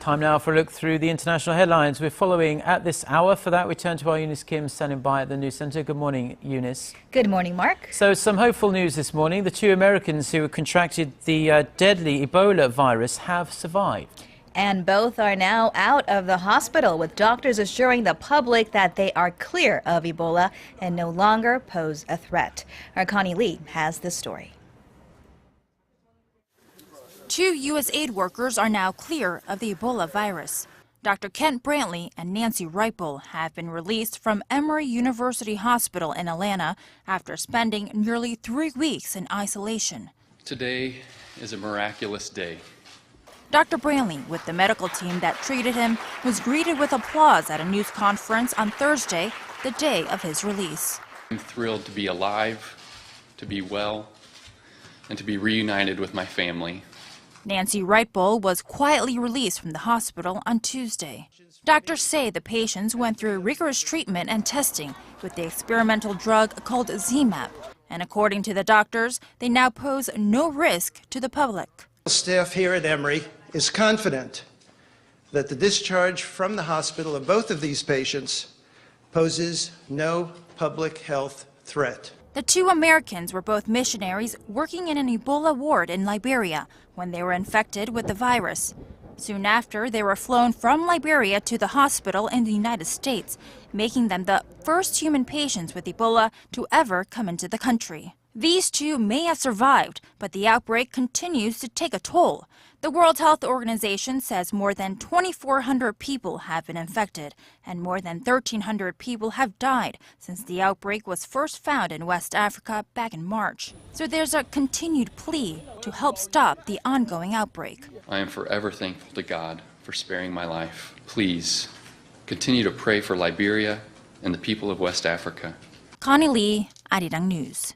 Time now for a look through the international headlines we're following at this hour. For that, we turn to our Eunice Kim standing by at the NewsCenter. Good morning, Eunice. Good morning, Mark. So some hopeful news this morning. The 2 Americans who contracted the deadly Ebola virus have survived. And both are now out of the hospital, with doctors assuring the public that they are clear of Ebola and no longer pose a threat. Our Connie Lee has the story. 2 U.S. aid workers are now clear of the Ebola virus. Dr. Brantly and Nancy Writebol have been released from Emory University Hospital in Atlanta after spending nearly 3 weeks in isolation. Today is a miraculous day. Dr. Brantly, with the medical team that treated him, was greeted with applause at a news conference on Thursday, the day of his release. I'm thrilled to be alive, to be well, and to be reunited with my family. Nancy Writebol was quietly released from the hospital on Tuesday. Doctors say the patients went through rigorous treatment and testing with the experimental drug called ZMapp. And according to the doctors, they now pose no risk to the public. Staff here at Emory is confident that the discharge from the hospital of both of these patients poses no public health threat. The 2 Americans were both missionaries working in an Ebola ward in Liberia when they were infected with the virus. Soon after, they were flown from Liberia to the hospital in the United States, making them the first human patients with Ebola to ever come into the country. These 2 may have survived, but the outbreak continues to take a toll. The World Health Organization says more than 2,400 people have been infected, and more than 1,300 people have died since the outbreak was first found in West Africa back in March. So there's a continued plea to help stop the ongoing outbreak. I am forever thankful to God for sparing my life. Please continue to pray for Liberia and the people of West Africa. Connie Lee, Arirang News.